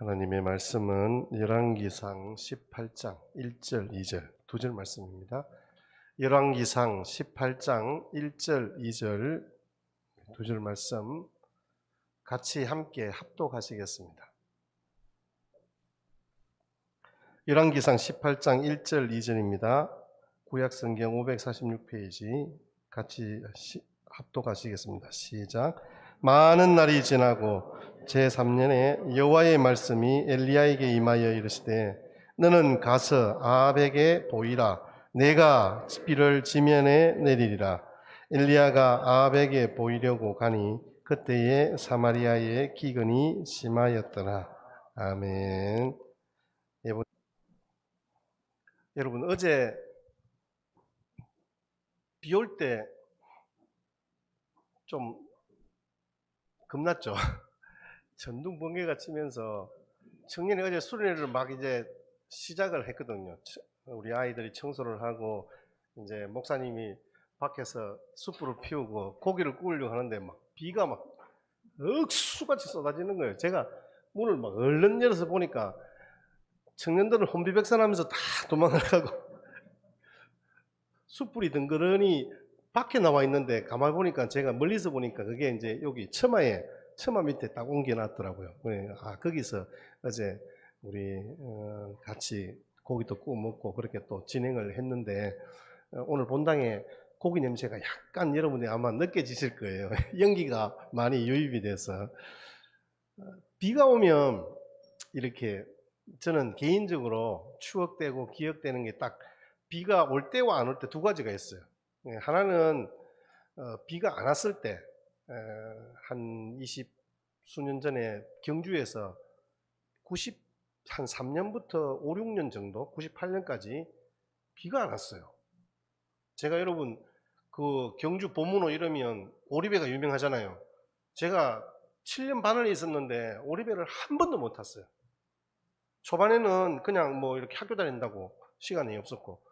하나님의 말씀은 열왕기상 18장 1절 2절 두 절 말씀입니다. 열왕기상 18장 1절 2절 두 절 말씀 같이 함께 합독하시겠습니다. 열왕기상 18장 1절 2절입니다. 구약성경 546페이지 같이 합독하시겠습니다. 시작. 많은 날이 지나고 제3년에 여호와의 말씀이 엘리야에게 임하여 이르시되 너는 가서 아합에게 보이라. 내가 비를 지면에 내리리라. 엘리야가 아합에게 보이려고 가니 그때에 사마리아의 기근이 심하였더라. 아멘. 여러분 어제 비 올 때 좀 겁났죠. 전둥 번개가 치면서 청년이 어제 수련회를 막 이제 시작을 했거든요. 우리 아이들이 청소를 하고 이제 목사님이 밖에서 숯불을 피우고 고기를 구우려고 하는데 막 비가 막 억수같이 쏟아지는 거예요. 제가 문을 막 얼른 열어서 보니까 청년들은 혼비백산하면서 다 도망을 가고 숯불이 덩그러니 밖에 나와 있는데 가만히 보니까 제가 멀리서 보니까 그게 이제 여기 처마 밑에 딱 옮겨놨더라고요. 아, 거기서 어제 우리 같이 고기도 구워 먹고 그렇게 또 진행을 했는데 오늘 본당에 고기 냄새가 약간 여러분이 아마 느껴지실 거예요. 연기가 많이 유입이 돼서 비가 오면 이렇게 저는 개인적으로 추억되고 기억되는 게 딱 비가 올 때와 안 올 때 두 가지가 있어요. 하나는 비가 안 왔을 때 한 20 수년 전에 경주에서 한 3년부터 5, 6년 정도 98년까지 비가 안 왔어요. 제가 여러분 그 경주 보문호 이러면 오리배가 유명하잖아요. 제가 7년 반을 있었는데 오리배를 한 번도 못 탔어요. 초반에는 그냥 뭐 이렇게 학교 다닌다고 시간이 없었고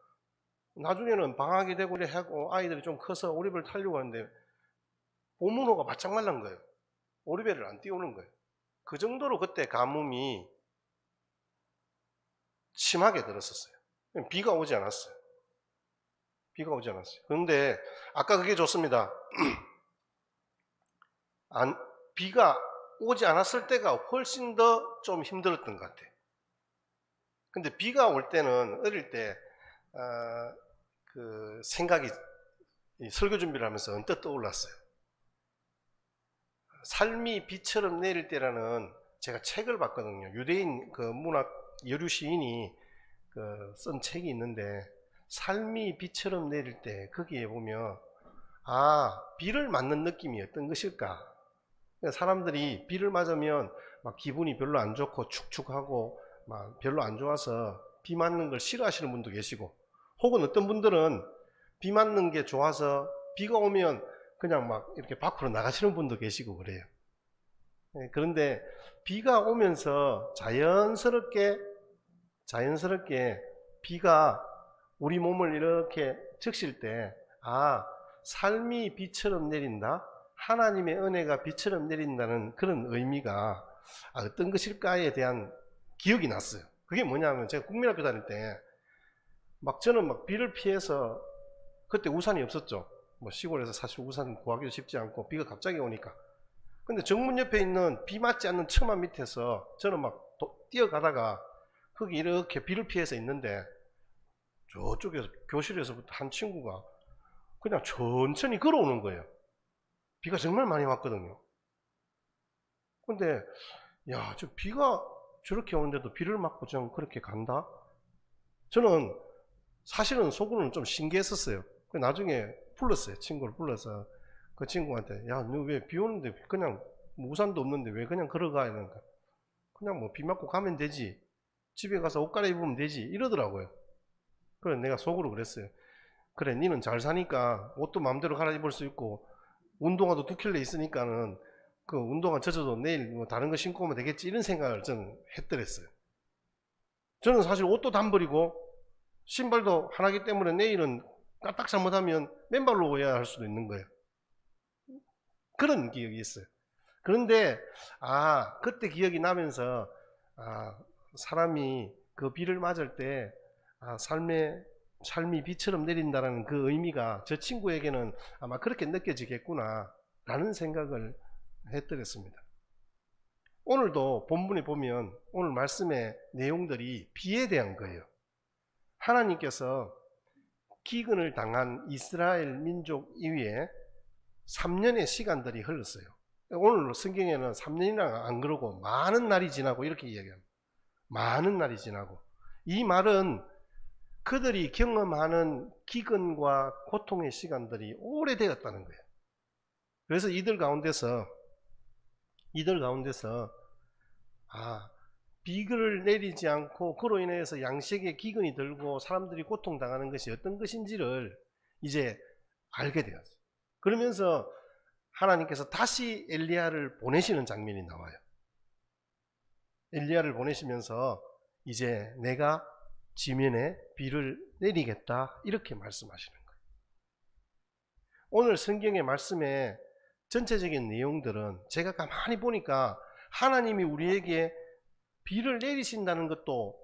나중에는 방학이 되고 이래 하고 아이들이 좀 커서 오리배를 타려고 하는데 보문호가 바짝 말란 거예요. 오리배를 안 띄우는 거예요. 그 정도로 그때 가뭄이 심하게 들었었어요. 비가 오지 않았어요. 비가 오지 않았어요. 그런데 아까 그게 좋습니다. 비가 오지 않았을 때가 훨씬 더 좀 힘들었던 것 같아요. 근데 비가 올 때는 어릴 때 그 생각이 설교 준비를 하면서 언뜻 떠올랐어요. 삶이 비처럼 내릴 때라는 제가 책을 봤거든요. 유대인 그 문학 여류 시인이 쓴 책이 있는데 삶이 비처럼 내릴 때 거기에 보면 비를 맞는 느낌이 어떤 것일까? 사람들이 비를 맞으면 막 기분이 별로 안 좋고 축축하고 막 별로 안 좋아서 비 맞는 걸 싫어하시는 분도 계시고 혹은 어떤 분들은 비 맞는 게 좋아서 비가 오면 그냥 막 이렇게 밖으로 나가시는 분도 계시고 그래요. 그런데 비가 오면서 자연스럽게 비가 우리 몸을 이렇게 적실 때 삶이 비처럼 내린다? 하나님의 은혜가 비처럼 내린다는 그런 의미가 어떤 것일까에 대한 기억이 났어요. 그게 뭐냐면 제가 국민학교 다닐 때 저는 비를 피해서 그때 우산이 없었죠. 시골에서 사실 우산 구하기도 쉽지 않고 비가 갑자기 오니까. 근데 정문 옆에 있는 비 맞지 않는 처마 밑에서 저는 뛰어가다가 거기 이렇게 비를 피해서 있는데 저쪽에서 교실에서부터 한 친구가 그냥 천천히 걸어오는 거예요. 비가 정말 많이 왔거든요. 근데 저 비가 저렇게 오는데도 비를 맞고 좀 그렇게 간다? 저는 사실은 속으로는 좀 신기했었어요. 나중에 불렀어요. 친구를 불러서 그 친구한테 너 왜 비 오는데 그냥 우산도 없는데 왜 그냥 걸어가? 이러니까 그냥 비 맞고 가면 되지. 집에 가서 옷 갈아입으면 되지. 이러더라고요. 그래 내가 속으로 그랬어요. 그래 니는 잘 사니까 옷도 마음대로 갈아입을 수 있고 운동화도 2켤레 있으니까는 그 운동화 젖어도 내일 다른 거 신고 오면 되겠지. 이런 생각을 저는 했더랬어요. 저는 사실 옷도 단벌이고 신발도 하나기 때문에 내일은 까딱 잘못하면 맨발로 오야 할 수도 있는 거예요. 그런 기억이 있어요. 그런데 그때 기억이 나면서 사람이 그 비를 맞을 때 삶이 비처럼 내린다는 그 의미가 저 친구에게는 아마 그렇게 느껴지겠구나 라는 생각을 했더랬습니다. 오늘도 본문에 보면 오늘 말씀의 내용들이 비에 대한 거예요. 하나님께서 기근을 당한 이스라엘 민족 이후에 3년의 시간들이 흘렀어요. 오늘 성경에는 3년이나 안 그러고 많은 날이 지나고 이렇게 이야기합니다. 많은 날이 지나고. 이 말은 그들이 경험하는 기근과 고통의 시간들이 오래되었다는 거예요. 그래서 이들 가운데서 비를 내리지 않고 그로 인해서 양식에 기근이 들고 사람들이 고통당하는 것이 어떤 것인지를 이제 알게 되었어요. 그러면서 하나님께서 다시 엘리야를 보내시는 장면이 나와요. 엘리야를 보내시면서 이제 내가 지면에 비를 내리겠다 이렇게 말씀하시는 거예요. 오늘 성경의 말씀의 전체적인 내용들은 제가 가만히 보니까 하나님이 우리에게 비를 내리신다는 것도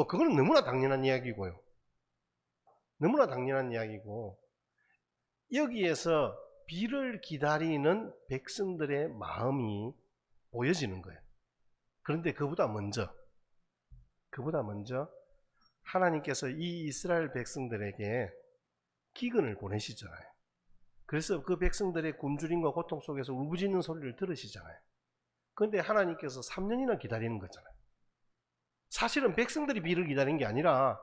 그건 너무나 당연한 이야기고요. 너무나 당연한 이야기고 여기에서 비를 기다리는 백성들의 마음이 보여지는 거예요. 그런데 그보다 먼저 하나님께서 이 이스라엘 백성들에게 기근을 보내시잖아요. 그래서 그 백성들의 굶주림과 고통 속에서 울부짖는 소리를 들으시잖아요. 그런데 하나님께서 3년이나 기다리는 거잖아요. 사실은 백성들이 비를 기다리는 게 아니라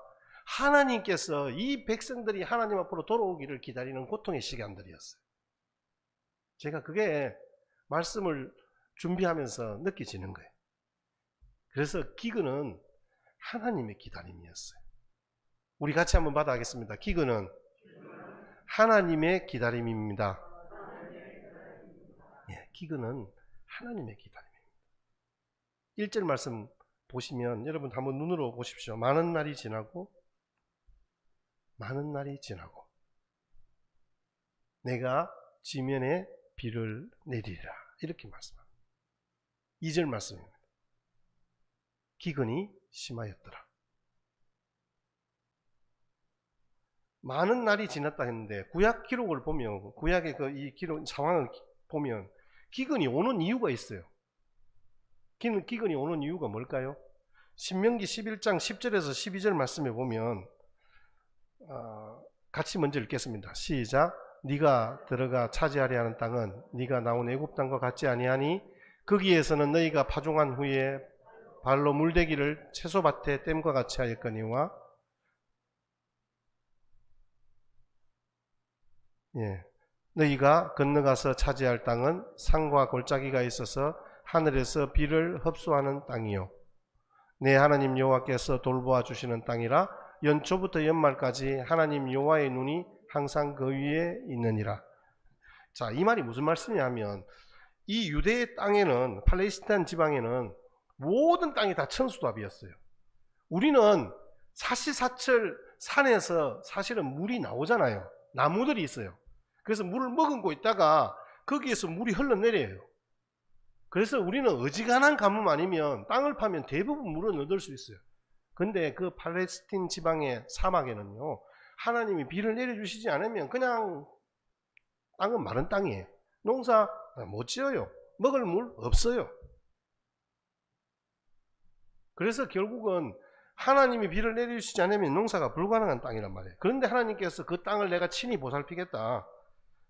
하나님께서 이 백성들이 하나님 앞으로 돌아오기를 기다리는 고통의 시간들이었어요. 제가 그게 말씀을 준비하면서 느껴지는 거예요. 그래서 기근은 하나님의 기다림이었어요. 우리 같이 한번 받아가겠습니다. 기근은 하나님의 기다림입니다. 기근은 하나님의 기다림입니다. 1절 말씀 보시면 여러분 한번 눈으로 보십시오. 많은 날이 지나고 내가 지면에 비를 내리리라 이렇게 말씀합니다. 2절 말씀입니다. 기근이 심하였더라. 많은 날이 지났다 했는데 구약 기록을 보면 구약의 이 기록 상황을 보면 기근이 오는 이유가 있어요. 기근이 오는 이유가 뭘까요? 신명기 11장 10절에서 12절 말씀에 보면 같이 먼저 읽겠습니다. 시작. 네가 들어가 차지하려 하는 땅은 네가 나온 애굽 땅과 같지 아니하니 거기에서는 너희가 파종한 후에 발로 물대기를 채소밭에 댐과 같이 하였거니와 너희가 건너가서 차지할 땅은 산과 골짜기가 있어서 하늘에서 비를 흡수하는 땅이요 내 하나님 여호와께서 돌보아 주시는 땅이라 연초부터 연말까지 하나님 여호와의 눈이 항상 그 위에 있느니라. 자, 이 말이 무슨 말씀이냐면 이 유대의 땅에는 팔레스타인 지방에는 모든 땅이 다 천수답이었어요. 우리는 사시사철 산에서 사실은 물이 나오잖아요. 나무들이 있어요. 그래서 물을 머금고 있다가 거기에서 물이 흘러내려요. 그래서 우리는 어지간한 가뭄 아니면 땅을 파면 대부분 물은 얻을 수 있어요. 근데 그 팔레스틴 지방의 사막에는요, 하나님이 비를 내려주시지 않으면 그냥 땅은 마른 땅이에요. 농사 못 지어요. 먹을 물 없어요. 그래서 결국은 하나님이 비를 내려주시지 않으면 농사가 불가능한 땅이란 말이에요. 그런데 하나님께서 그 땅을 내가 친히 보살피겠다.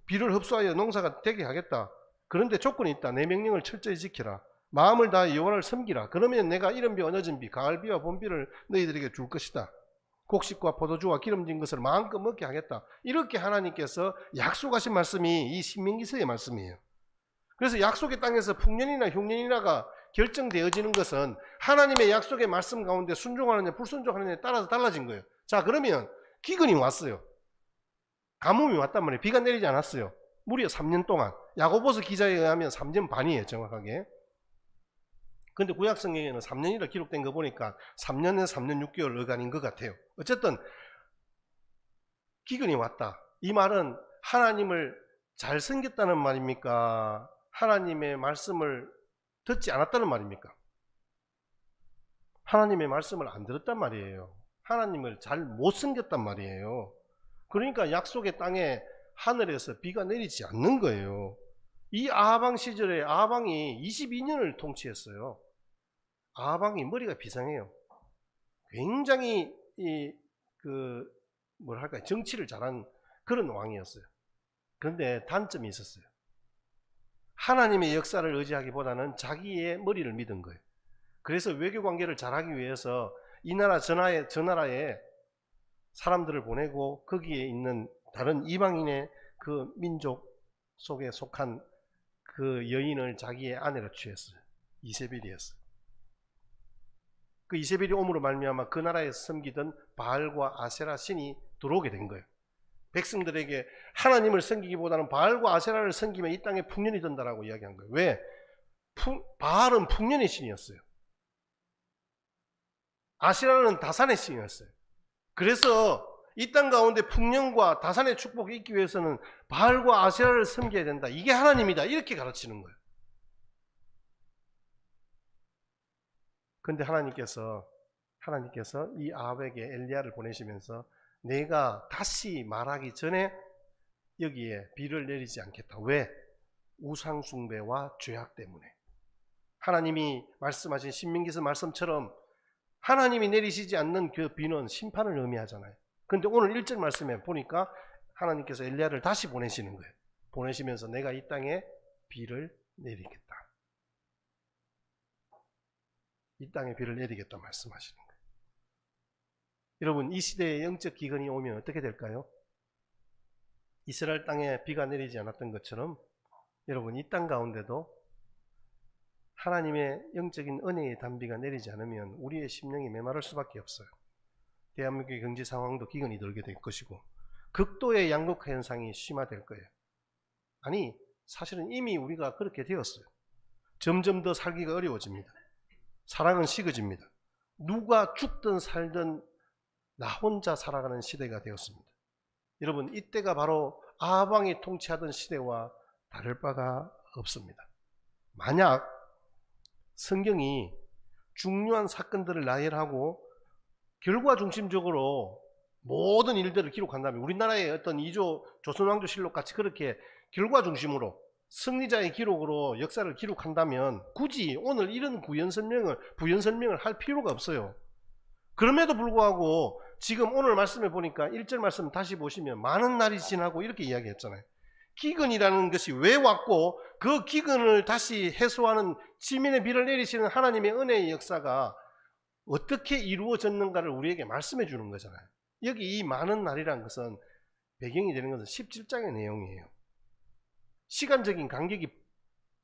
비를 흡수하여 농사가 되게 하겠다. 그런데 조건이 있다. 내 명령을 철저히 지키라. 마음을 다해 여호와를 섬기라. 그러면 내가 이른비와 늦은비, 가을비와 봄비를 너희들에게 줄 것이다. 곡식과 포도주와 기름진 것을 마음껏 먹게 하겠다. 이렇게 하나님께서 약속하신 말씀이 이 신명기서의 말씀이에요. 그래서 약속의 땅에서 풍년이나 흉년이나가 결정되어지는 것은 하나님의 약속의 말씀 가운데 순종하느냐 불순종하느냐에 따라서 달라진 거예요. 자, 그러면 기근이 왔어요. 가뭄이 왔단 말이에요. 비가 내리지 않았어요. 무려 3년 동안. 야고보서 기자에 의하면 3년 반이에요, 정확하게. 근데 구약성경에는 3년이라 기록된 거 보니까 3년에서 3년 6개월 어간인 것 같아요. 어쨌든 기근이 왔다. 이 말은 하나님을 잘 섬겼다는 말입니까? 하나님의 말씀을 듣지 않았다는 말입니까? 하나님의 말씀을 안 들었단 말이에요. 하나님을 잘 못 섬겼단 말이에요. 그러니까 약속의 땅에 하늘에서 비가 내리지 않는 거예요. 이 아하방 시절에 아하방이 22년을 통치했어요. 아하방이 머리가 비상해요. 굉장히 뭐랄까 정치를 잘한 그런 왕이었어요. 그런데 단점이 있었어요. 하나님의 역사를 의지하기보다는 자기의 머리를 믿은 거예요. 그래서 외교 관계를 잘하기 위해서 이 나라 저 나라에 사람들을 보내고 거기에 있는 다른 이방인의 그 민족 속에 속한 그 여인을 자기의 아내로 취했어요. 이세벨이었어요. 그 이세벨이 옴으로 말미암아 그 나라에 섬기던 바알과 아세라 신이 들어오게 된 거예요. 백성들에게 하나님을 섬기기보다는 바알과 아세라를 섬기면 이 땅에 풍년이 든다라고 이야기한 거예요. 왜? 바알은 풍년의 신이었어요. 아세라는 다산의 신이었어요. 그래서 이 땅 가운데 풍년과 다산의 축복이 있기 위해서는 바알과 아세라를 섬겨야 된다. 이게 하나님이다. 이렇게 가르치는 거예요. 그런데 하나님께서 이 아합에게 엘리야를 보내시면서 내가 다시 말하기 전에 여기에 비를 내리지 않겠다. 왜? 우상숭배와 죄악 때문에. 하나님이 말씀하신 신명기서 말씀처럼 하나님이 내리시지 않는 그 비는 심판을 의미하잖아요. 그런데 오늘 1절 말씀에 보니까 하나님께서 엘리야를 다시 보내시는 거예요. 보내시면서 내가 이 땅에 비를 내리겠다. 이 땅에 비를 내리겠다 말씀하시는 거예요. 여러분, 이 시대에 영적 기근이 오면 어떻게 될까요? 이스라엘 땅에 비가 내리지 않았던 것처럼 여러분, 이 땅 가운데도 하나님의 영적인 은혜의 단비가 내리지 않으면 우리의 심령이 메마를 수밖에 없어요. 대한민국의 경제 상황도 기근이 들게 될 것이고 극도의 양극화 현상이 심화될 거예요. 아니, 사실은 이미 우리가 그렇게 되었어요. 점점 더 살기가 어려워집니다. 사랑은 식어집니다. 누가 죽든 살든 나 혼자 살아가는 시대가 되었습니다. 여러분, 이때가 바로 아하방이 통치하던 시대와 다를 바가 없습니다. 만약 성경이 중요한 사건들을 나열하고 결과 중심적으로 모든 일들을 기록한다면, 우리나라의 어떤 이조 조선왕조실록 같이 그렇게 결과 중심으로 승리자의 기록으로 역사를 기록한다면 굳이 오늘 이런 부연 설명을 할 필요가 없어요. 그럼에도 불구하고 지금 오늘 말씀해 보니까 1절 말씀 다시 보시면 많은 날이 지나고 이렇게 이야기했잖아요. 기근이라는 것이 왜 왔고 그 기근을 다시 해소하는 지면의 비를 내리시는 하나님의 은혜의 역사가 어떻게 이루어졌는가를 우리에게 말씀해 주는 거잖아요. 여기 이 많은 날이라는 것은 배경이 되는 것은 17장의 내용이에요. 시간적인 간격이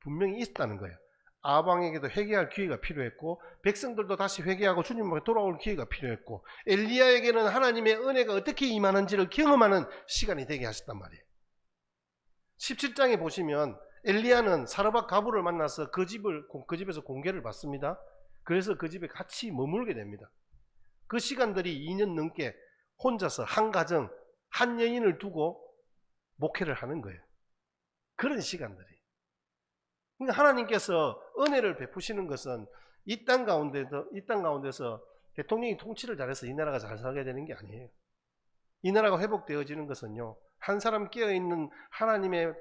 분명히 있었다는 거예요. 아방에게도 회개할 기회가 필요했고 백성들도 다시 회개하고 주님 앞에 돌아올 기회가 필요했고 엘리야에게는 하나님의 은혜가 어떻게 임하는지를 경험하는 시간이 되게 하셨단 말이에요. 17장에 보시면 엘리야는 사르밧 가부를 만나서 그 집에서 공개를 받습니다. 그래서 그 집에 같이 머물게 됩니다. 그 시간들이 2년 넘게 혼자서 한 가정, 한 여인을 두고 목회를 하는 거예요. 그런 시간들이. 그러니까 하나님께서 은혜를 베푸시는 것은 이 땅 가운데서 대통령이 통치를 잘해서 이 나라가 잘 살게 되는 게 아니에요. 이 나라가 회복되어지는 것은요, 한 사람 깨어있는 하나님의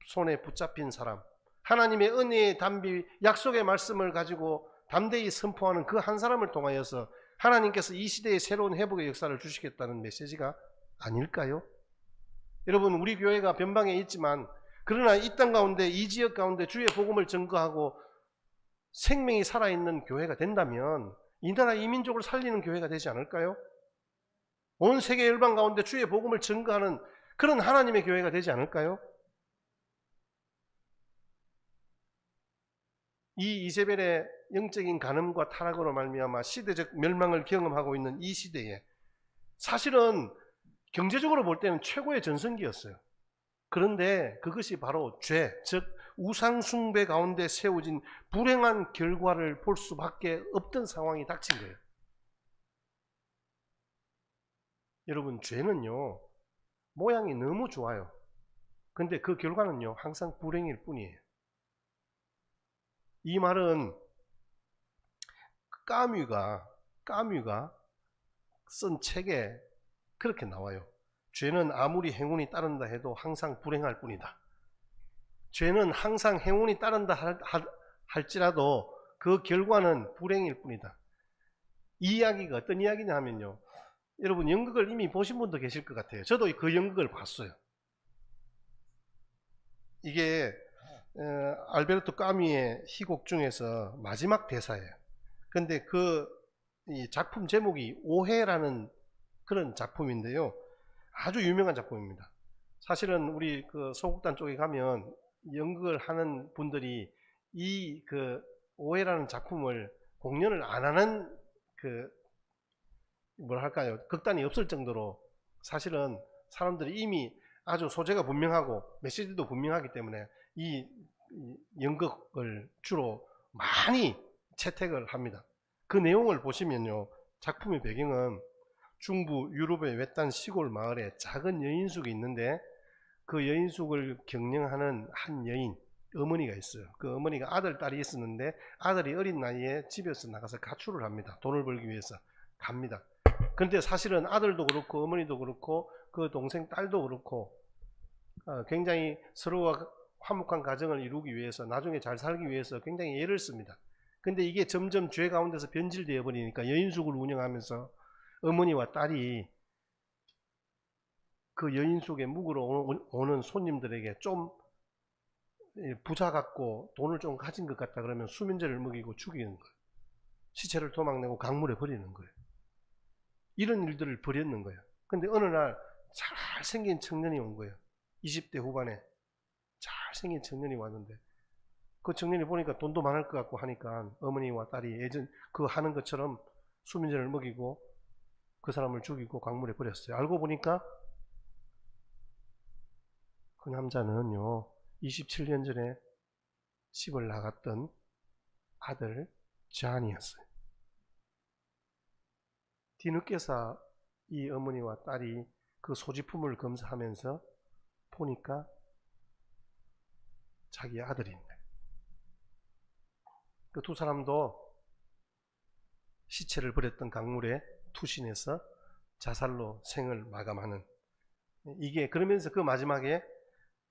손에 붙잡힌 사람, 하나님의 은혜의 단비, 약속의 말씀을 가지고 담대히 선포하는 그 한 사람을 통하여서 하나님께서 이 시대에 새로운 회복의 역사를 주시겠다는 메시지가 아닐까요? 여러분, 우리 교회가 변방에 있지만 그러나 이 땅 가운데, 이 지역 가운데 주의 복음을 증거하고 생명이 살아있는 교회가 된다면 이 나라 이 민족을 살리는 교회가 되지 않을까요? 온 세계 열방 가운데 주의 복음을 증거하는 그런 하나님의 교회가 되지 않을까요? 이 이세벨의 영적인 간음과 타락으로 말미암아 시대적 멸망을 경험하고 있는 이 시대에 사실은 경제적으로 볼 때는 최고의 전성기였어요. 그런데 그것이 바로 죄, 즉 우상 숭배 가운데 세워진 불행한 결과를 볼 수밖에 없던 상황이 닥친 거예요. 여러분, 죄는요 모양이 너무 좋아요. 근데 그 결과는요 항상 불행일 뿐이에요. 이 말은 까뮤가 까뮤가 쓴 책에 그렇게 나와요. 죄는 아무리 행운이 따른다 해도 항상 불행할 뿐이다. 죄는 항상 행운이 따른다 할지라도 그 결과는 불행일 뿐이다. 이 이야기가 어떤 이야기냐 하면요, 여러분 연극을 이미 보신 분도 계실 것 같아요. 저도 그 연극을 봤어요. 이게 알베르토 까뮤의 희곡 중에서 마지막 대사예요. 근데 이 작품 제목이 오해라는 그런 작품인데요, 아주 유명한 작품입니다. 사실은 우리 그 소극단 쪽에 가면 연극을 하는 분들이 이 오해라는 작품을 공연을 안 하는 뭐랄까요, 극단이 없을 정도로 사실은 사람들이 이미 아주 소재가 분명하고 메시지도 분명하기 때문에 이 연극을 주로 많이 채택을 합니다. 그 내용을 보시면요, 작품의 배경은 중부 유럽의 외딴 시골 마을에 작은 여인숙이 있는데, 그 여인숙을 경영하는 한 여인, 어머니가 있어요. 그 어머니가 아들, 딸이 있었는데 아들이 어린 나이에 집에서 나가서 가출을 합니다. 돈을 벌기 위해서 갑니다. 그런데 사실은 아들도 그렇고 어머니도 그렇고 그 동생 딸도 그렇고 굉장히 서로가 화목한 가정을 이루기 위해서, 나중에 잘 살기 위해서 굉장히 애를 씁니다. 근데 이게 점점 죄 가운데서 변질되어 버리니까 여인숙을 운영하면서 어머니와 딸이 그 여인숙에 묵으러 오는 손님들에게 좀 부자 같고 돈을 좀 가진 것 같다 그러면 수면제를 먹이고 죽이는 거예요. 시체를 도망내고 강물에 버리는 거예요. 이런 일들을 벌였는 거예요. 근데 어느 날 잘생긴 청년이 온 거예요. 20대 후반에 잘생긴 청년이 왔는데, 그 청년이 보니까 돈도 많을 것 같고 하니까 어머니와 딸이 예전 그 하는 것처럼 수면제를 먹이고 그 사람을 죽이고 강물에 버렸어요. 알고 보니까 그 남자는요, 27년 전에 집을 나갔던 아들 잔이었어요. 뒤늦게서 이 어머니와 딸이 그 소지품을 검사하면서 보니까 자기 아들인데, 그 두 사람도 시체를 버렸던 강물에 투신해서 자살로 생을 마감하는, 이게 그러면서 그 마지막에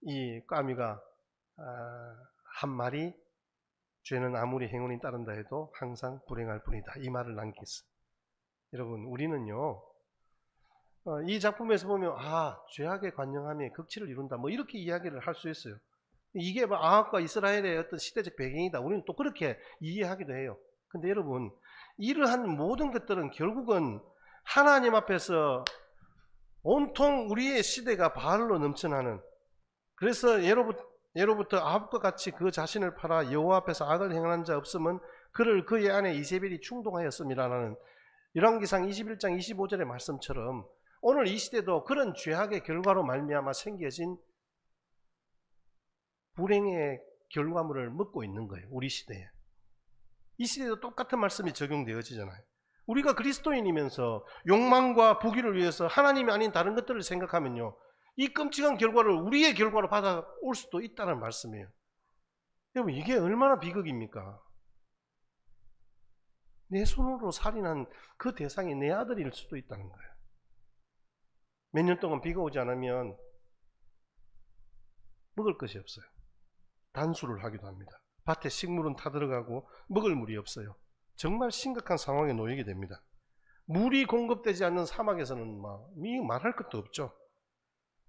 이 까뮤가 한 말이, 죄는 아무리 행운이 따른다 해도 항상 불행할 뿐이다, 이 말을 남겼어요. 여러분, 우리는요 이 작품에서 보면 죄악의 관영함이 극치를 이룬다, 뭐 이렇게 이야기를 할 수 있어요. 이게 아합과 이스라엘의 어떤 시대적 배경이다, 우리는 또 그렇게 이해하기도 해요. 근데 여러분, 이러한 모든 것들은 결국은 하나님 앞에서 온통 우리의 시대가 바알로 넘쳐나는, 그래서 예로부터 아합과 같이 그 자신을 팔아 여호와 앞에서 악을 행하는 자 없으면 그를 그의 아내 이세벨이 충동하였음이라는 열왕기상 21장 25절의 말씀처럼, 오늘 이 시대도 그런 죄악의 결과로 말미암아 생겨진 불행의 결과물을 먹고 있는 거예요. 우리 시대에. 이 시대도 똑같은 말씀이 적용되어지잖아요. 우리가 그리스도인이면서 욕망과 부귀를 위해서 하나님이 아닌 다른 것들을 생각하면요, 이 끔찍한 결과를 우리의 결과로 받아올 수도 있다는 말씀이에요. 여러분, 이게 얼마나 비극입니까? 내 손으로 살인한 그 대상이 내 아들일 수도 있다는 거예요. 몇 년 동안 비가 오지 않으면 먹을 것이 없어요. 단수를 하기도 합니다. 밭에 식물은 타들어가고 먹을 물이 없어요. 정말 심각한 상황에 놓이게 됩니다. 물이 공급되지 않는 사막에서는 말할 것도 없죠.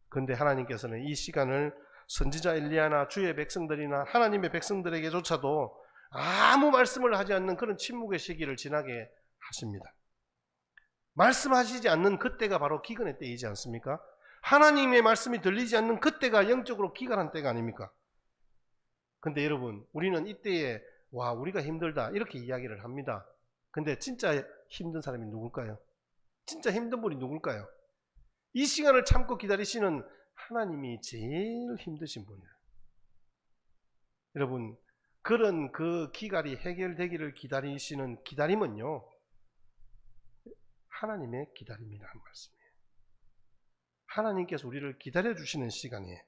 그런데 하나님께서는 이 시간을 선지자 엘리야나 주의 백성들이나 하나님의 백성들에게조차도 아무 말씀을 하지 않는 그런 침묵의 시기를 지나게 하십니다. 말씀하시지 않는 그때가 바로 기근의 때이지 않습니까? 하나님의 말씀이 들리지 않는 그때가 영적으로 기간한 때가 아닙니까? 근데 여러분, 우리는 이때에 우리가 힘들다 이렇게 이야기를 합니다. 근데 진짜 힘든 사람이 누굴까요? 진짜 힘든 분이 누굴까요? 이 시간을 참고 기다리시는 하나님이 제일 힘드신 분이에요. 여러분, 그런 그 기갈이 해결되기를 기다리시는 기다림은요, 하나님의 기다림이라는 말씀이에요. 하나님께서 우리를 기다려주시는 시간이에요.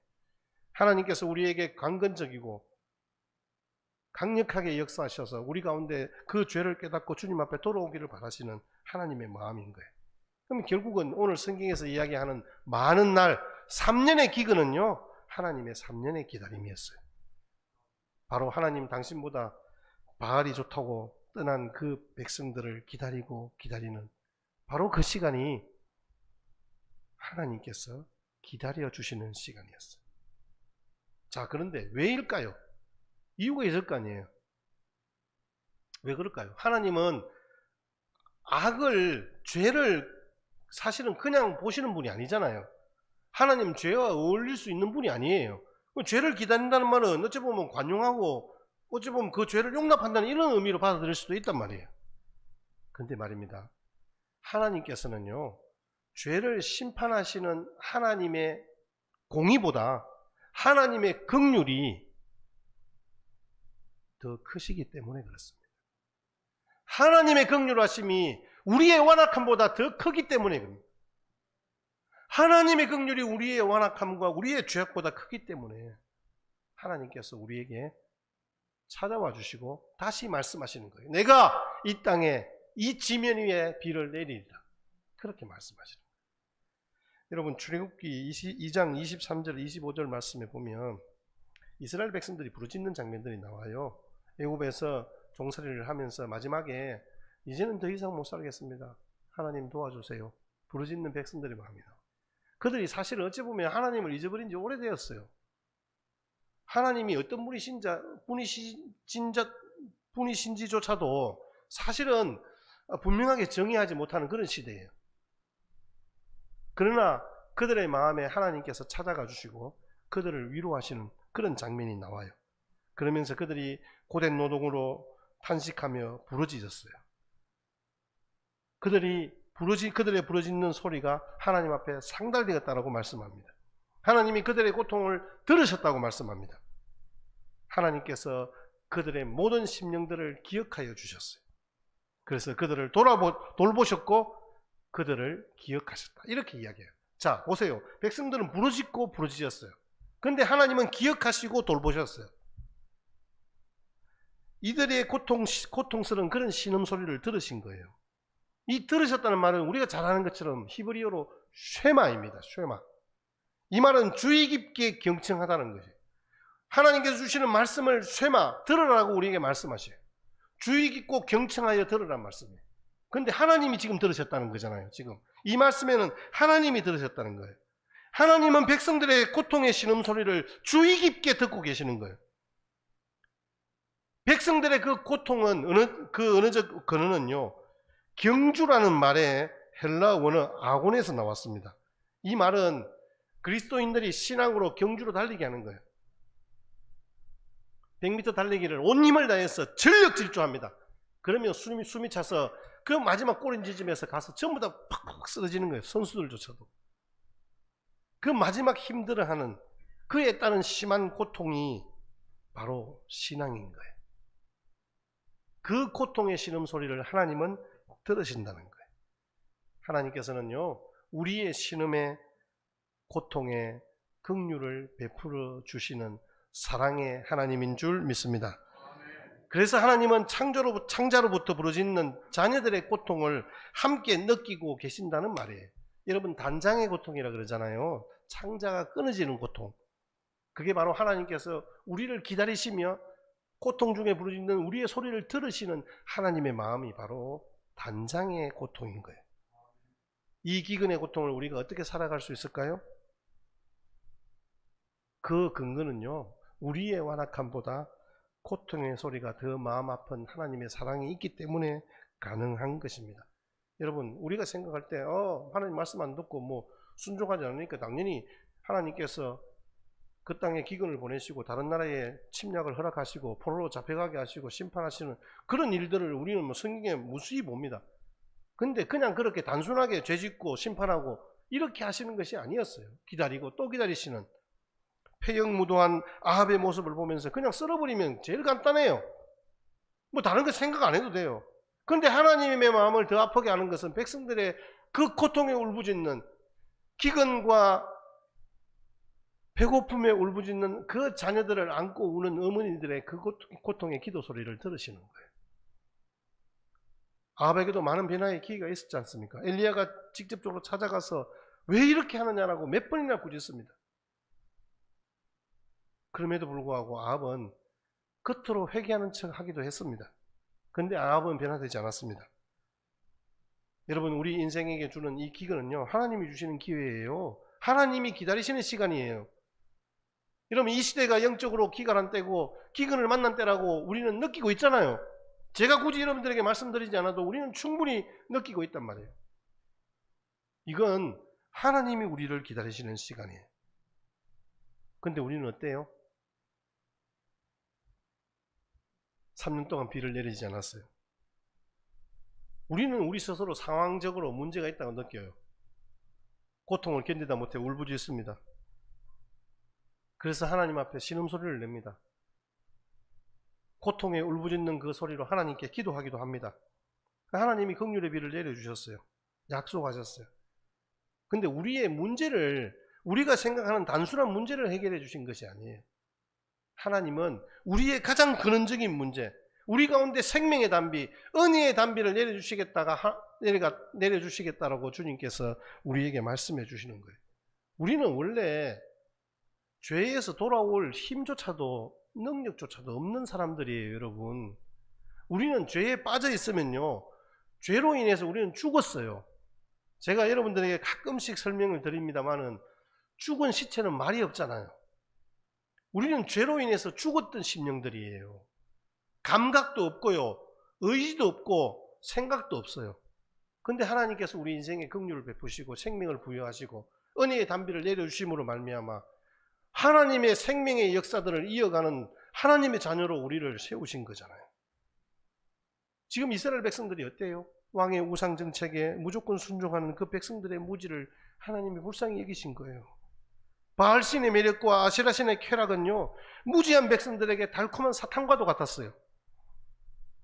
하나님께서 우리에게 강건적이고 강력하게 역사하셔서 우리 가운데 그 죄를 깨닫고 주님 앞에 돌아오기를 바라시는 하나님의 마음인 거예요. 그럼 결국은 오늘 성경에서 이야기하는 많은 날 3년의 기근은요, 하나님의 3년의 기다림이었어요. 바로 하나님 당신보다 바알이 좋다고 떠난 그 백성들을 기다리고 기다리는 바로 그 시간이 하나님께서 기다려주시는 시간이었어요. 자, 그런데 왜일까요? 이유가 있을 거 아니에요. 왜 그럴까요? 하나님은 악을, 죄를 사실은 그냥 보시는 분이 아니잖아요. 하나님 죄와 어울릴 수 있는 분이 아니에요. 죄를 기다린다는 말은 어찌 보면 관용하고 어찌 보면 그 죄를 용납한다는 이런 의미로 받아들일 수도 있단 말이에요. 근데 말입니다. 하나님께서는요, 죄를 심판하시는 하나님의 공의보다 하나님의 긍휼이 더 크시기 때문에 그렇습니다. 하나님의 긍휼하심이 우리의 완악함보다 더 크기 때문에 그럽니다. 하나님의 긍휼이 우리의 완악함과 우리의 죄악보다 크기 때문에 하나님께서 우리에게 찾아와 주시고 다시 말씀하시는 거예요. 내가 이 땅에 이 지면 위에 비를 내리리라. 그렇게 말씀하시는 거예요. 여러분, 출애굽기 2장 23절 25절 말씀에 보면 이스라엘 백성들이 부르짖는 장면들이 나와요. 애굽에서 종살이를 하면서 마지막에 이제는 더 이상 못 살겠습니다. 하나님 도와주세요. 부르짖는 백성들의 마음이다. 그들이 사실 어찌 보면 하나님을 잊어버린 지 오래되었어요. 하나님이 어떤 분이신지조차도 사실은 분명하게 정의하지 못하는 그런 시대예요. 그러나 그들의 마음에 하나님께서 찾아가 주시고 그들을 위로하시는 그런 장면이 나와요. 그러면서 그들이 고된 노동으로 탄식하며 부르짖었어요. 그들의 부르짖는 소리가 하나님 앞에 상달되었다고 말씀합니다. 하나님이 그들의 고통을 들으셨다고 말씀합니다. 하나님께서 그들의 모든 심령들을 기억하여 주셨어요. 그래서 그들을 돌보셨고 그들을 기억하셨다. 이렇게 이야기해요. 자, 보세요. 백성들은 부르짖고 부르짖었어요. 그런데 하나님은 기억하시고 돌보셨어요. 이들의 고통스러운 그런 신음소리를 들으신 거예요. 이 들으셨다는 말은 우리가 잘 아는 것처럼 히브리어로 쉐마입니다. 쉐마. 이 말은 주의 깊게 경청하다는 것이에요. 하나님께서 주시는 말씀을 쉐마, 들으라고 우리에게 말씀하셔요. 주의 깊고 경청하여 들으란 말씀이에요. 그런데 하나님이 지금 들으셨다는 거잖아요. 지금 이 말씀에는 하나님이 들으셨다는 거예요. 하나님은 백성들의 고통의 신음소리를 주의 깊게 듣고 계시는 거예요. 백성들의 그 고통은 언어적 근원은요, 경주라는 말의 헬라 원어 아곤에서 나왔습니다. 이 말은 그리스도인들이 신앙으로 경주로 달리게 하는 거예요. 100m 달리기를 온 힘을 다해서 전력 질주합니다. 그러면 숨이 차서 그 마지막 꼬린 지점에서 가서 전부 다 팍팍 쓰러지는 거예요. 선수들조차도. 그 마지막 힘들어하는 그에 따른 심한 고통이 바로 신앙인 거예요. 그 고통의 신음소리를 하나님은 들으신다는 거예요. 하나님께서는요, 우리의 신음의 고통에 긍휼을 베풀어 주시는 사랑의 하나님인 줄 믿습니다. 그래서 하나님은 창자로부터 부르짖는 자녀들의 고통을 함께 느끼고 계신다는 말이에요. 여러분, 단장의 고통이라 그러잖아요. 창자가 끊어지는 고통. 그게 바로 하나님께서 우리를 기다리시며 고통 중에 부르짖는 우리의 소리를 들으시는 하나님의 마음이 바로 단장의 고통인 거예요. 이 기근의 고통을 우리가 어떻게 살아갈 수 있을까요? 그 근거는요, 우리의 완악함보다 고통의 소리가 더 마음 아픈 하나님의 사랑이 있기 때문에 가능한 것입니다. 여러분, 우리가 생각할 때 하나님 말씀 안 듣고 순종하지 않으니까 당연히 하나님께서 그 땅에 기근을 보내시고 다른 나라에 침략을 허락하시고 포로로 잡혀가게 하시고 심판하시는 그런 일들을 우리는 성경에 무수히 봅니다. 근데 그냥 그렇게 단순하게 죄짓고 심판하고 이렇게 하시는 것이 아니었어요. 기다리고 또 기다리시는 폐역무도한 아합의 모습을 보면서 그냥 썰어버리면 제일 간단해요. 다른 거 생각 안 해도 돼요. 그런데 하나님의 마음을 더 아프게 하는 것은 백성들의 그 고통에 울부짖는 기근과 배고픔에 울부짖는 그 자녀들을 안고 우는 어머니들의 그 고통의 기도 소리를 들으시는 거예요. 아합에게도 많은 변화의 기회가 있었지 않습니까? 엘리야가 직접적으로 찾아가서 왜 이렇게 하느냐라고 몇 번이나 꾸짖습니다. 그럼에도 불구하고 아합은 겉으로 회개하는 척 하기도 했습니다. 그런데 아합은 변화되지 않았습니다. 여러분, 우리 인생에게 주는 이 기근은요, 하나님이 주시는 기회예요. 하나님이 기다리시는 시간이에요. 여러분, 이 시대가 영적으로 기갈한 때고 기근을 만난 때라고 우리는 느끼고 있잖아요. 제가 굳이 여러분들에게 말씀드리지 않아도 우리는 충분히 느끼고 있단 말이에요. 이건 하나님이 우리를 기다리시는 시간이에요. 근데 우리는 어때요? 3년 동안 비를 내리지 않았어요. 우리는 우리 스스로 상황적으로 문제가 있다고 느껴요. 고통을 견디다 못해 울부짖습니다. 그래서 하나님 앞에 신음소리를 냅니다. 고통에 울부짖는 그 소리로 하나님께 기도하기도 합니다. 하나님이 긍휼의 비를 내려주셨어요. 약속하셨어요. 근데 우리의 문제를, 우리가 생각하는 단순한 문제를 해결해 주신 것이 아니에요. 하나님은 우리의 가장 근원적인 문제, 우리 가운데 생명의 단비, 은혜의 단비를 내려주시겠다라고 주님께서 우리에게 말씀해 주시는 거예요. 우리는 원래 죄에서 돌아올 힘조차도 능력조차도 없는 사람들이에요, 여러분. 우리는 죄에 빠져 있으면요, 죄로 인해서 우리는 죽었어요. 제가 여러분들에게 가끔씩 설명을 드립니다만은 죽은 시체는 말이 없잖아요. 우리는 죄로 인해서 죽었던 심령들이에요. 감각도 없고요, 의지도 없고 생각도 없어요. 근데 하나님께서 우리 인생에 긍휼을 베푸시고 생명을 부여하시고 은혜의 단비를 내려주심으로 말미암아 하나님의 생명의 역사들을 이어가는 하나님의 자녀로 우리를 세우신 거잖아요. 지금 이스라엘 백성들이 어때요? 왕의 우상 정책에 무조건 순종하는 그 백성들의 무지를 하나님이 불쌍히 여기신 거예요. 바알신의 매력과 아세라신의 쾌락은요, 무지한 백성들에게 달콤한 사탕과도 같았어요.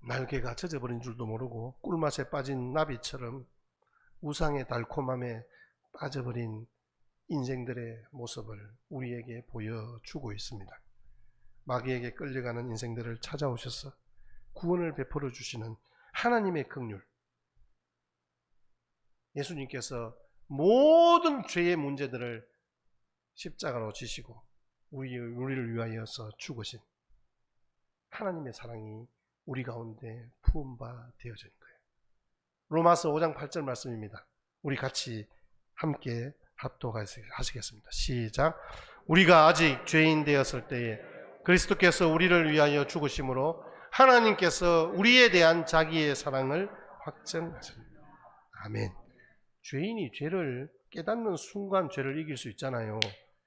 날개가 젖어버린 줄도 모르고 꿀맛에 빠진 나비처럼 우상의 달콤함에 빠져버린 인생들의 모습을 우리에게 보여주고 있습니다. 마귀에게 끌려가는 인생들을 찾아오셔서 구원을 베풀어 주시는 하나님의 긍휼, 예수님께서 모든 죄의 문제들을 십자가로 지시고 우리를 위하여서 죽으신 하나님의 사랑이 우리 가운데 부음바 되어진 거예요. 로마서 5장 8절 말씀입니다. 우리 같이 함께 합독하시겠습니다. 시작. 우리가 아직 죄인 되었을 때에 그리스도께서 우리를 위하여 죽으심으로 하나님께서 우리에 대한 자기의 사랑을 확증하십니다. 아멘. 죄인이 죄를 깨닫는 순간 죄를 이길 수 있잖아요.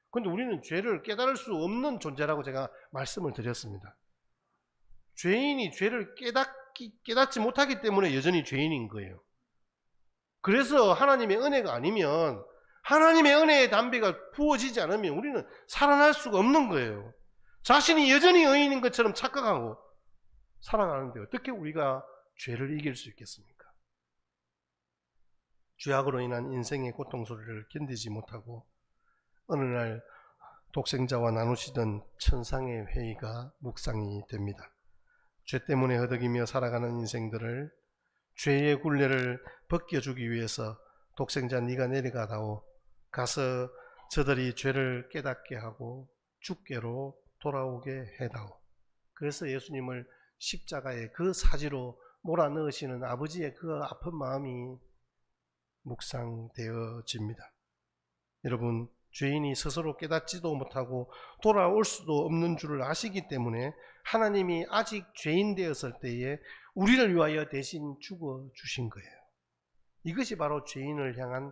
그런데 우리는 죄를 깨달을 수 없는 존재라고 제가 말씀을 드렸습니다. 죄인이 죄를 깨닫지 못하기 때문에 여전히 죄인인 거예요. 그래서 하나님의 은혜가 아니면, 하나님의 은혜의 담비가 부어지지 않으면 우리는 살아날 수가 없는 거예요. 자신이 여전히 의인인 것처럼 착각하고 살아가는데 어떻게 우리가 죄를 이길 수 있겠습니까? 죄악으로 인한 인생의 고통 소리를 견디지 못하고 어느 날 독생자와 나누시던 천상의 회의가 묵상이 됩니다. 죄 때문에 허덕이며 살아가는 인생들을 죄의 굴레를 벗겨주기 위해서 독생자 네가 내려가다오, 가서 저들이 죄를 깨닫게 하고 주께로 돌아오게 해다오. 그래서 예수님을 십자가의 그 사지로 몰아넣으시는 아버지의 그 아픈 마음이 묵상되어집니다. 여러분, 죄인이 스스로 깨닫지도 못하고 돌아올 수도 없는 줄을 아시기 때문에 하나님이 아직 죄인 되었을 때에 우리를 위하여 대신 죽어주신 거예요. 이것이 바로 죄인을 향한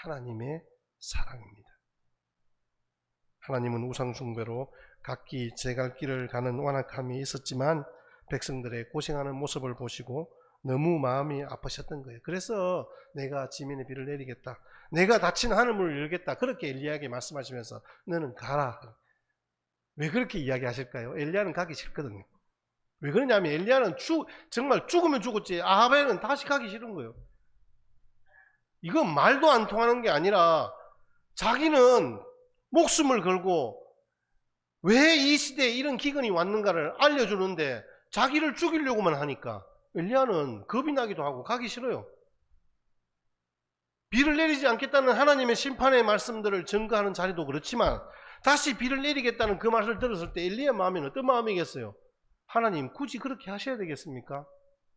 하나님의 사랑입니다. 하나님은 우상 숭배로 각기 제 갈 길을 가는 완악함이 있었지만 백성들의 고생하는 모습을 보시고 너무 마음이 아프셨던 거예요. 그래서 내가 지면의 비를 내리겠다, 내가 닫힌 하늘문을 열겠다, 그렇게 엘리야에게 말씀하시면서 너는 가라. 왜 그렇게 이야기하실까요? 엘리야는 가기 싫거든요. 왜 그러냐면 엘리야는 정말 죽으면 죽었지 아합에는 다시 가기 싫은 거예요. 이건 말도 안 통하는 게 아니라 자기는 목숨을 걸고 왜 이 시대에 이런 기근이 왔는가를 알려주는데 자기를 죽이려고만 하니까 엘리야는 겁이 나기도 하고 가기 싫어요. 비를 내리지 않겠다는 하나님의 심판의 말씀들을 증거하는 자리도 그렇지만 다시 비를 내리겠다는 그 말을 들었을 때 엘리야 마음에는 어떤 마음이겠어요? 하나님 굳이 그렇게 하셔야 되겠습니까?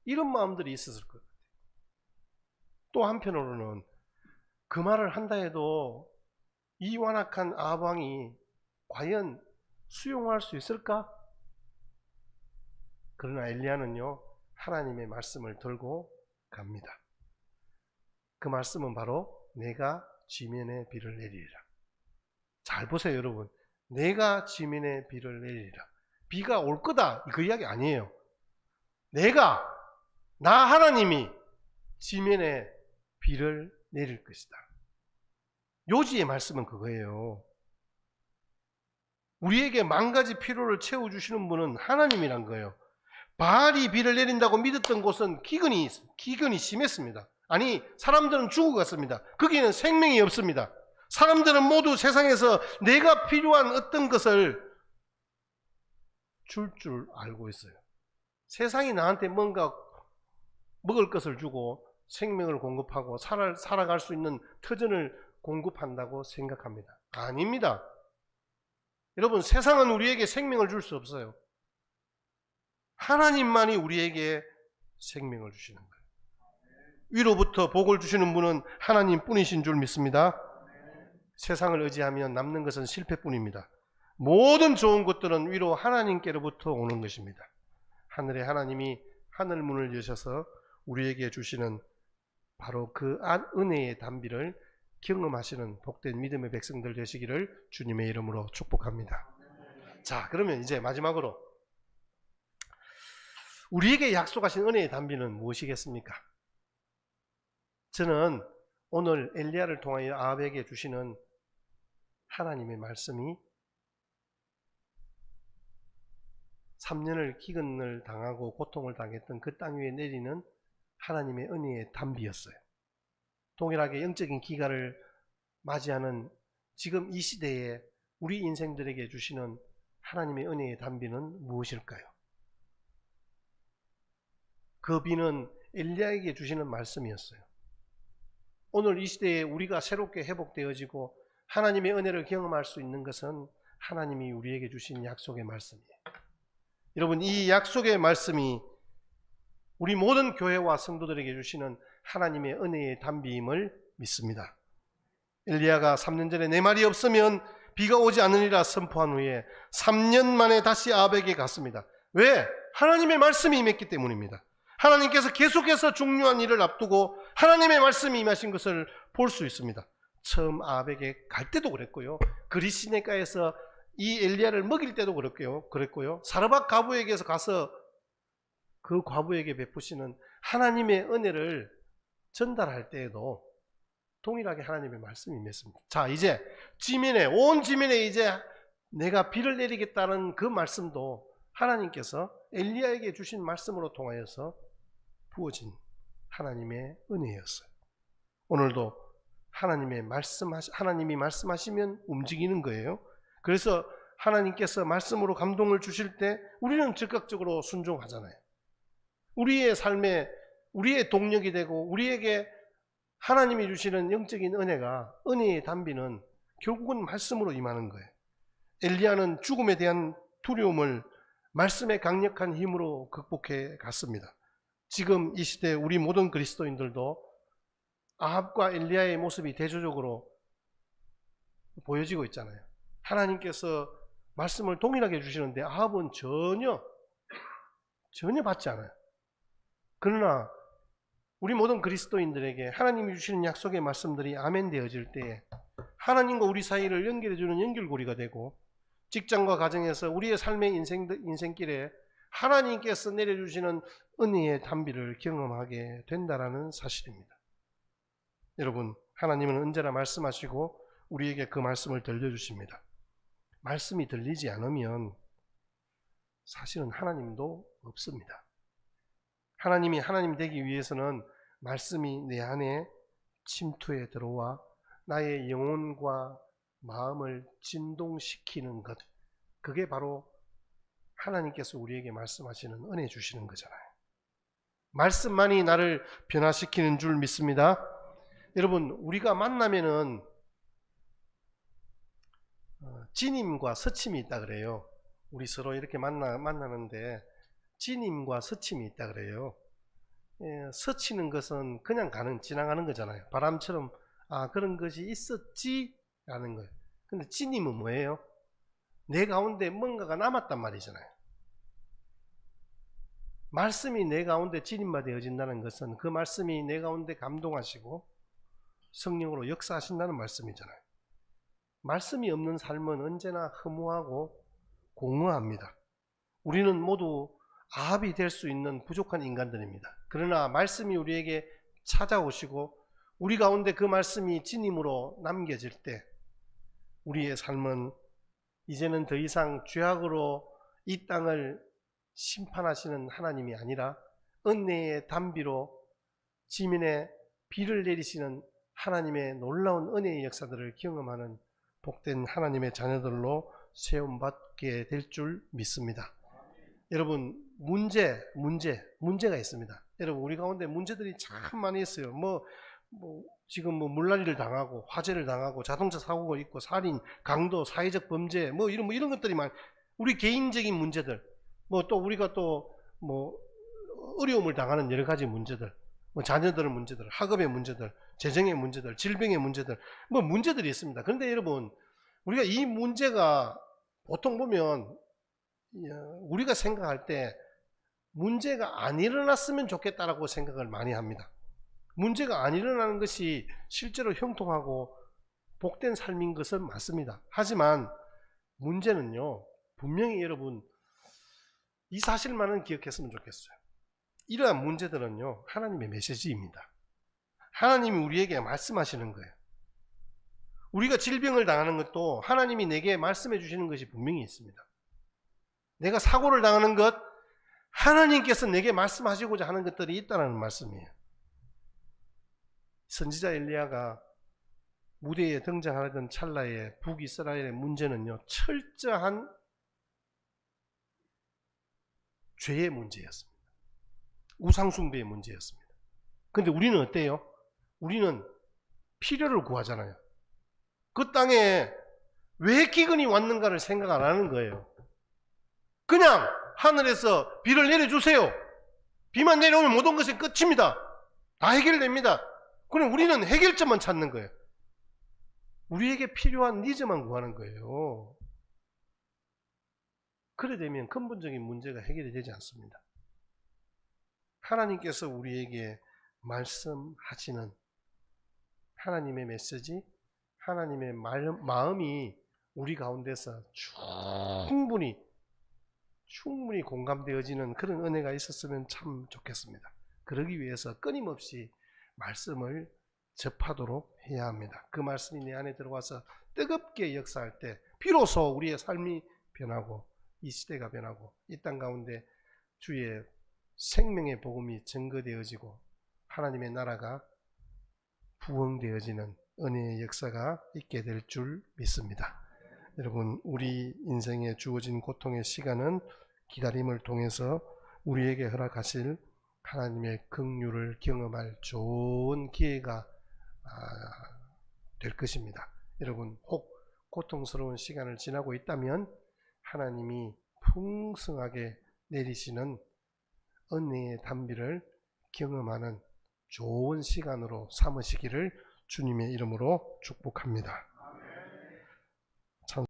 이런 마음들이 있었을 것 같아요. 또 한편으로는 그 말을 한다 해도 이 완악한 아합 왕이 과연 수용할 수 있을까? 그러나 엘리야는요, 하나님의 말씀을 들고 갑니다. 그 말씀은 바로 내가 지면에 비를 내리리라. 잘 보세요, 여러분. 내가 지면에 비를 내리리라. 비가 올 거다, 그 이야기 아니에요. 나 하나님이 지면에 비를 내릴 것이다. 요지의 말씀은 그거예요. 우리에게 만 가지 필요를 채워주시는 분은 하나님이란 거예요. 바알이 비를 내린다고 믿었던 곳은 기근이 심했습니다. 아니, 사람들은 죽어갔습니다. 거기에는 생명이 없습니다. 사람들은 모두 세상에서 내가 필요한 어떤 것을 줄 알고 있어요. 세상이 나한테 뭔가 먹을 것을 주고 생명을 공급하고 살아갈 수 있는 터전을 공급한다고 생각합니다. 아닙니다. 여러분, 세상은 우리에게 생명을 줄 수 없어요. 하나님만이 우리에게 생명을 주시는 거예요. 위로부터 복을 주시는 분은 하나님뿐이신 줄 믿습니다. 세상을 의지하면 남는 것은 실패뿐입니다. 모든 좋은 것들은 위로 하나님께로부터 오는 것입니다. 하늘의 하나님이 하늘문을 여셔서 우리에게 주시는 바로 그 은혜의 단비를 경험하시는 복된 믿음의 백성들 되시기를 주님의 이름으로 축복합니다. 자, 그러면 이제 마지막으로 우리에게 약속하신 은혜의 단비는 무엇이겠습니까? 저는 오늘 엘리야를 통하여 아합에게 주시는 하나님의 말씀이 3년을 기근을 당하고 고통을 당했던 그 땅 위에 내리는 하나님의 은혜의 단비였어요. 동일하게 영적인 기가를 맞이하는 지금 이 시대에 우리 인생들에게 주시는 하나님의 은혜의 단비는 무엇일까요? 그 비는 엘리야에게 주시는 말씀이었어요. 오늘 이 시대에 우리가 새롭게 회복되어지고 하나님의 은혜를 경험할 수 있는 것은 하나님이 우리에게 주신 약속의 말씀이에요. 여러분, 이 약속의 말씀이 우리 모든 교회와 성도들에게 주시는 하나님의 은혜의 단비임을 믿습니다. 엘리야가 3년 전에 내 말이 없으면 비가 오지 않으리라 선포한 후에 3년 만에 다시 아합에게 갔습니다. 왜? 하나님의 말씀이 임했기 때문입니다. 하나님께서 계속해서 중요한 일을 앞두고 하나님의 말씀이 임하신 것을 볼 수 있습니다. 처음 아합에게 갈 때도 그랬고요. 그리시네가에서 이 엘리야를 먹일 때도 그랬고요. 사르밧 과부에게서 가서 그 과부에게 베푸시는 하나님의 은혜를 전달할 때에도 동일하게 하나님의 말씀이 임했습니다. 자, 이제 온 지면에 이제 내가 비를 내리겠다는 그 말씀도 하나님께서 엘리야에게 주신 말씀으로 통하여서 부어진 하나님의 은혜였어요. 오늘도 하나님이 말씀하시면 움직이는 거예요. 그래서 하나님께서 말씀으로 감동을 주실 때 우리는 즉각적으로 순종하잖아요. 우리의 삶에 우리의 동력이 되고 우리에게 하나님이 주시는 영적인 은혜의 단비는 결국은 말씀으로 임하는 거예요. 엘리야는 죽음에 대한 두려움을 말씀의 강력한 힘으로 극복해 갔습니다. 지금 이 시대 우리 모든 그리스도인들도 아합과 엘리야의 모습이 대조적으로 보여지고 있잖아요. 하나님께서 말씀을 동일하게 주시는데 아합은 전혀 받지 않아요. 그러나 우리 모든 그리스도인들에게 하나님이 주시는 약속의 말씀들이 아멘 되어질 때에 하나님과 우리 사이를 연결해주는 연결고리가 되고 직장과 가정에서 우리의 삶의 인생길에 하나님께서 내려주시는 은혜의 단비를 경험하게 된다는 사실입니다. 여러분, 하나님은 언제나 말씀하시고 우리에게 그 말씀을 들려주십니다. 말씀이 들리지 않으면 사실은 하나님도 없습니다. 하나님이 하나님 되기 위해서는 말씀이 내 안에 침투해 들어와 나의 영혼과 마음을 진동시키는 것, 그게 바로 하나님께서 우리에게 말씀하시는 은혜 주시는 거잖아요. 말씀만이 나를 변화시키는 줄 믿습니다. 여러분, 우리가 만나면은 진임과 서침이 있다 그래요. 우리 서로 이렇게 만나는데 진임과 서침이 있다 그래요. 서치는 것은 그냥 지나가는 거잖아요. 바람처럼 그런 것이 있었지 라는 거예요. 근데 진임은 뭐예요? 내 가운데 뭔가가 남았단 말이잖아요. 말씀이 내 가운데 진임되어진다는 것은 그 말씀이 내 가운데 감동하시고 성령으로 역사하신다는 말씀이잖아요. 말씀이 없는 삶은 언제나 허무하고 공허합니다. 우리는 모두 아합이 될 수 있는 부족한 인간들입니다. 그러나 말씀이 우리에게 찾아오시고 우리 가운데 그 말씀이 진임으로 남겨질 때 우리의 삶은 이제는 더 이상 죄악으로 이 땅을 심판하시는 하나님이 아니라 은혜의 단비로 지면에 비를 내리시는 하나님의 놀라운 은혜의 역사들을 경험하는 복된 하나님의 자녀들로 세움받게 될 줄 믿습니다. 여러분, 문제가 있습니다. 여러분, 우리 가운데 문제들이 참 많이 있어요. 지금 물난리를 당하고 화재를 당하고 자동차 사고가 있고 살인, 강도, 사회적 범죄 이런 것들이 우리 개인적인 문제들, 또 우리가 어려움을 당하는 여러 가지 문제들, 자녀들의 문제들, 학업의 문제들, 재정의 문제들, 질병의 문제들, 문제들이 있습니다. 그런데 여러분, 우리가 이 문제가 보통 보면 우리가 생각할 때 문제가 안 일어났으면 좋겠다라고 생각을 많이 합니다. 문제가 안 일어나는 것이 실제로 형통하고 복된 삶인 것은 맞습니다. 하지만 문제는요, 분명히 여러분 이 사실만은 기억했으면 좋겠어요. 이러한 문제들은요, 하나님의 메시지입니다. 하나님이 우리에게 말씀하시는 거예요. 우리가 질병을 당하는 것도 하나님이 내게 말씀해 주시는 것이 분명히 있습니다. 내가 사고를 당하는 것, 하나님께서 내게 말씀하시고자 하는 것들이 있다는 말씀이에요. 선지자 엘리야가 무대에 등장하던 찰나에 북이스라엘의 문제는요, 철저한 죄의 문제였습니다. 우상숭배의 문제였습니다. 그런데 우리는 어때요? 우리는 필요를 구하잖아요. 그 땅에 왜 기근이 왔는가를 생각 안 하는 거예요. 그냥 하늘에서 비를 내려주세요. 비만 내려오면 모든 것이 끝입니다. 다 해결됩니다. 그럼 우리는 해결점만 찾는 거예요. 우리에게 필요한 니즈만 구하는 거예요. 그래 되면 근본적인 문제가 해결이 되지 않습니다. 하나님께서 우리에게 말씀하시는 하나님의 메시지, 하나님의 마음이 우리 가운데서 충분히 공감되어지는 그런 은혜가 있었으면 참 좋겠습니다. 그러기 위해서 끊임없이 말씀을 접하도록 해야 합니다. 그 말씀이 내 안에 들어와서 뜨겁게 역사할 때 비로소 우리의 삶이 변하고 이 시대가 변하고 이 땅 가운데 주의 생명의 복음이 증거되어지고 하나님의 나라가 부흥되어지는 은혜의 역사가 있게 될 줄 믿습니다. 여러분, 우리 인생에 주어진 고통의 시간은 기다림을 통해서 우리에게 허락하실 하나님의 긍휼을 경험할 좋은 기회가 될 것입니다. 여러분, 혹 고통스러운 시간을 지나고 있다면 하나님이 풍성하게 내리시는 은혜의 단비를 경험하는 좋은 시간으로 삼으시기를 주님의 이름으로 축복합니다.